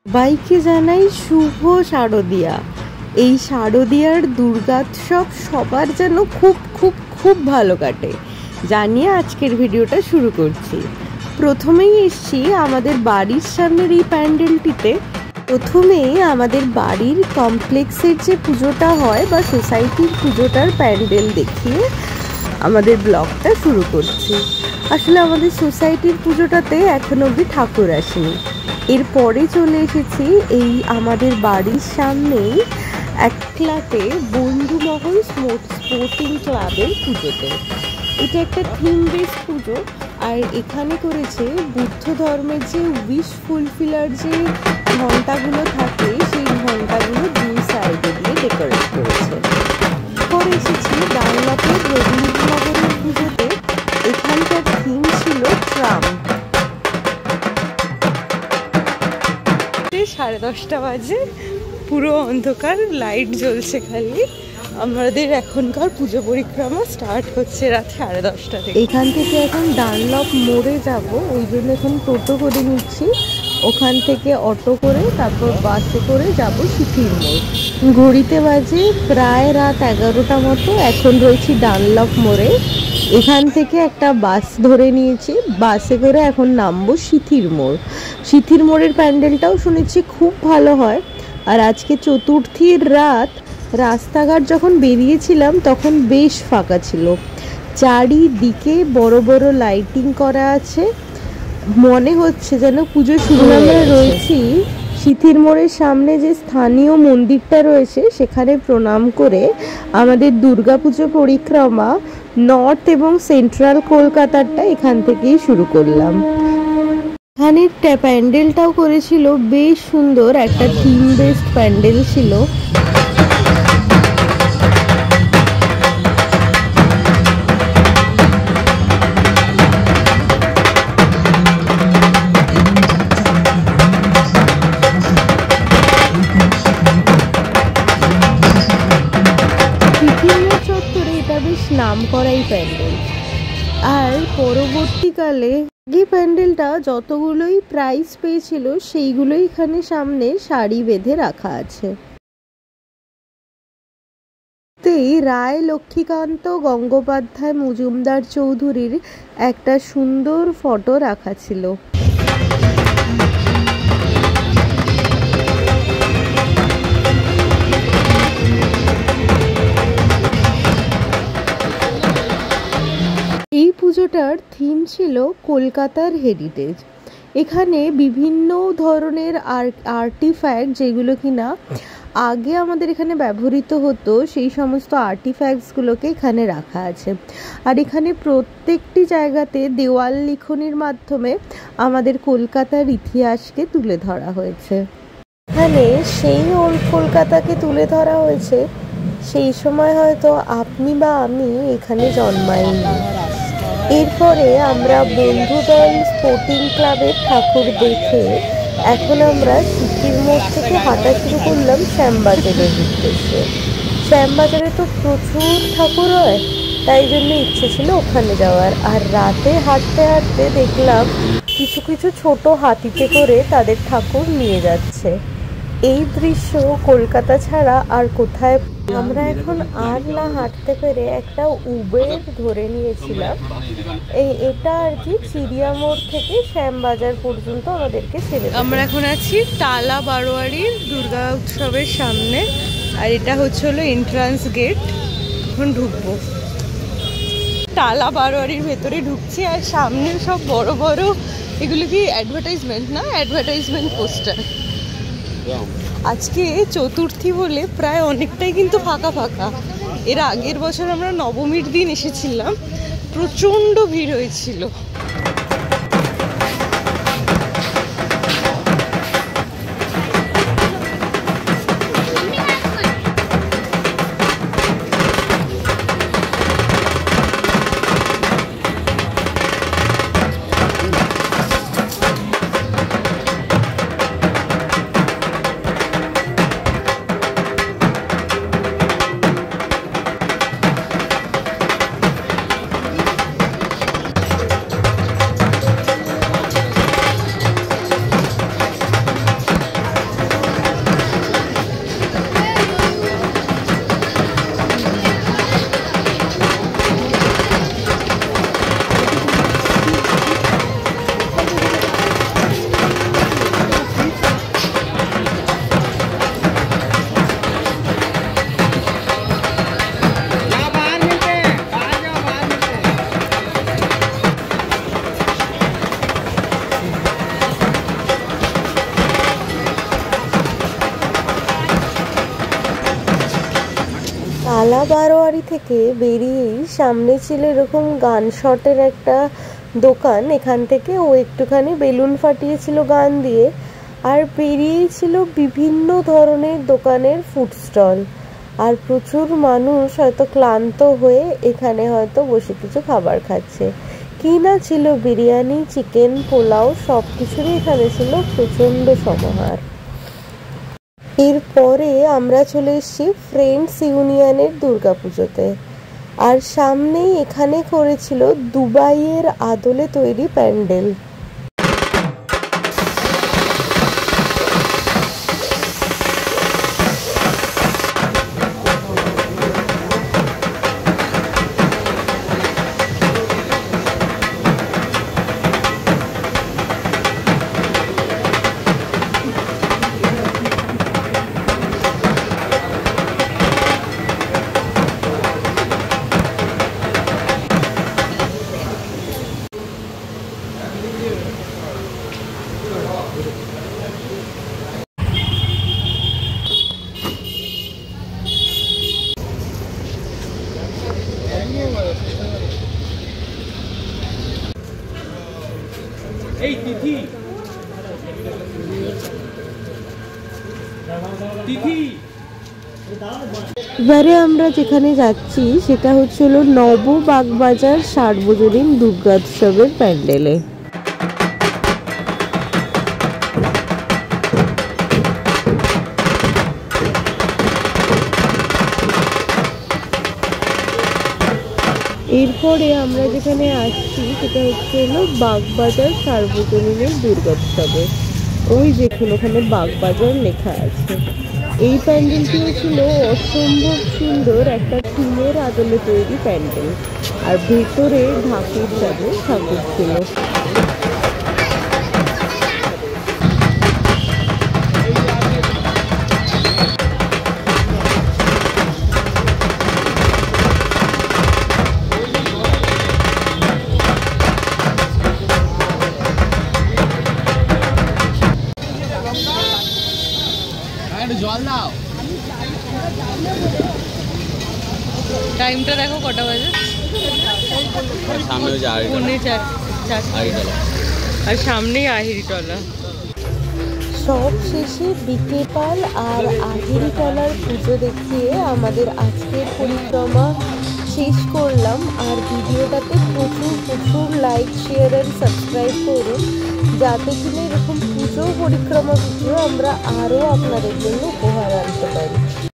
সবাইকে জানাই শুভ শারদিয়া। এই শারদিয়ার দুর্গোৎসব সবার যেন খুব খুব খুব ভালো কাটে জানিয়ে আজকের ভিডিওটা শুরু করছি। প্রথমেই এসছি আমাদের বাড়ির সামনের এই প্যান্ডেলটিতে। প্রথমেই আমাদের বাড়ির কমপ্লেক্সের যে পুজোটা হয় বা সোসাইটির পুজোটার প্যান্ডেল দেখিয়ে আমাদের ব্লগটা শুরু করছি। আসলে আমাদের সোসাইটির পুজোটাতে এখন অবধি ঠাকুর আসেনি। এরপরে চলে এসেছি এই আমাদের বাড়ির সামনেই এক ক্লাবে বন্ধুমহল স্পোর্টিং ক্লাবের পুজোতে। এটা একটা থিম বেস পুজো, আর এখানে করেছে বুদ্ধ ধর্মের যে উইশ ফুলফিলার যে ঘন্টাগুলো থাকে সেই ঘন্টাগুলো দুই সাইডে দিয়ে ডেকোরেট করেছে। পরে এসেছি ডানলপের রবীন্দ্রনগরের পুজোতে। এখানকার থিম ছিল ট্রাম। 10:30 বাজে, পুরো অন্ধকার, লাইট জ্বলছে খালি। আমাদের এখনকার পুজো পরিক্রমা স্টার্ট হচ্ছে রাত 10:30 থেকে। এখান থেকে এখন ডানলপ মোড়ে যাব, ওই জন্য এখন টোটো করে নিচ্ছি। ওখান থেকে অটো করে তারপর বাসে করে যাব সিথির মোড়। ঘড়িতে বাজে প্রায় রাত 11টা মতো। এখন রয়েছি ডানলপ মোড়ে। এখান থেকে একটা বাস ধরে নিয়েছি, বাসে করে এখন নামবো সিথির মোড়। সিথির মোড়ের প্যান্ডেলটাও শুনেছি খুব ভালো হয়। আর আজকে চতুর্থীর রাত রাস্তাঘাট যখন বেরিয়েছিলাম তখন বেশ ফাঁকা ছিল। চারিদিকে বড় বড় লাইটিং করা আছে, মনে হচ্ছে যেন পুজো শুরু। আমরা রয়েছি সিথির মোড়ের সামনে যে স্থানীয় মন্দিরটা রয়েছে সেখানে প্রণাম করে আমাদের দুর্গাপুজো পরিক্রমা নর্থ এবং সেন্ট্রাল কলকাতারটা এখান থেকেই শুরু করলাম। এখানের প্যান্ডেলটাও করেছিল বেশ সুন্দর, একটা থিম বেসড প্যান্ডেল ছিল। চত্বরে এটা বেশ নাম করাই প্যান্ডেল। আর পরবর্তীকালে এই প্যান্ডেলটা যতগুলোই প্রাইজ পেয়েছিল সেইগুলোই এখানে সামনে সারি বেঁধে রাখা আছে। রায় লক্ষ্মীকান্ত গঙ্গোপাধ্যায় মজুমদার চৌধুরীর একটা সুন্দর ফটো রাখা ছিল। এই পুজোটার থিম ছিল কলকাতার হেরিটেজ। এখানে বিভিন্ন ধরনের আর্টিফ্যাক্ট, যেগুলো কিনা আগে আমাদের এখানে ব্যবহৃত হতো, সেই সমস্ত আর্টিফ্যাক্টসগুলোকে এখানে রাখা আছে। আর এখানে প্রত্যেকটি জায়গাতে দেওয়াল লিখনির মাধ্যমে আমাদের কলকাতার ইতিহাসকে তুলে ধরা হয়েছে। এখানে সেই ওল্ড কলকাতাকে তুলে ধরা হয়েছে, সেই সময় হয়তো আপনি বা আমি এখানে জন্মাইনি। এরপরে আমরা বন্ধুদল স্পোর্টিং ক্লাবের ঠাকুর দেখে এখন আমরা সিথির মোড় থেকে হাঁটা শুরু করলাম শ্যামবাজারের উদ্দেশ্যে। শ্যামবাজারে তো প্রচুর ঠাকুর হয়, তাই জন্য ইচ্ছে ছিল ওখানে যাওয়ার। আর রাতে হাঁটতে হাঁটতে দেখলাম কিছু কিছু ছোট হাতিতে করে তাদের ঠাকুর নিয়ে যাচ্ছে। এই দৃশ্য কলকাতা ছাড়া আর কোথায়। আমরা এখন আর না হাঁটতে পেরে একটা উবের ধরে নিয়েছিলাম। এটা আর কি চিড়িয়া মোড় থেকে শ্যামবাজার পর্যন্ত আমাদেরকে ছেড়ে। আমরা এখন আছি টালা বারোয়ারির দুর্গা উৎসবের সামনে, আর এটা হচ্ছে হলো এন্ট্রান্স গেট। এখন ঢুকবো, টালা বারোয়ারির ভেতরে ঢুকছি। আর সামনে সব বড় বড়, এগুলো কি অ্যাডভার্টাইজমেন্ট না, অ্যাডভার্টাইজমেন্ট পোস্টার। আজকে চতুর্থী বলে প্রায় অনেকটাই কিন্তু ফাঁকা ফাঁকা। এর আগের বছর আমরা নবমীর দিন এসেছিলাম, প্রচণ্ড ভিড় হয়েছিল। আলা বারোয়ারি থেকে বেরিয়েই সামনে ছিল এরকম গান শটের একটা দোকান। এখান থেকে ও একটুখানি বেলুন ফাটিয়েছিল গান দিয়ে, আর বেরিয়েই ছিল বিভিন্ন ধরনের দোকানের ফুড স্টল। আর প্রচুর মানুষ হয়তো ক্লান্ত হয়ে এখানে হয়তো বসে কিছু খাবার খাচ্ছে। কি না ছিল বিরিয়ানি, চিকেন, পোলাও, সব কিছুরই এখানে ছিল প্রচণ্ড সমাহার। এরপরে আমরা চলে এসেছি ফ্রেন্ডস ইউনিয়নের দুর্গাপুজোতে। আর সামনেই এখানে করেছিল দুবাইয়ের আদলে তৈরি প্যান্ডেল। এবারে আমরা যেখানে যাচ্ছি সেটা হচ্ছিল নববাগবাজার সার্বজনীন দুর্গোৎসবের প্যান্ডেলে। এরপরে আমরা যেখানে আসছি সেটা হচ্ছে হলো বাগবাজার সার্বজনীনের দুর্গোৎসবে। ওই দেখুন ওখানে বাগবাজার লেখা আছে। এই প্যান্ডেলটিও ছিল অসম্ভব সুন্দর একটা টিনের আদলে তৈরি প্যান্ডেল, আর ভেতরে ঢাকের সাথে ঠাকুর ছিল। জল দাও। টাইমটা দেখো কটা বাজে? সামনে আর সামনেই আহিরিটলা। সব শেষে বিকেপাল আর আহিরিটলার পুজো দেখিয়ে আমাদের আজকের পরিক্রমা শেষ করলাম। আর ভিডিওটাতে প্রচুর লাইক, শেয়ার অ্যান্ড সাবস্ক্রাইব করুন, যাতে কিনা এরকম পুজো পরিক্রমা ভিডিও আমরা আরও আপনাদের জন্য উপহার আনতে পারি।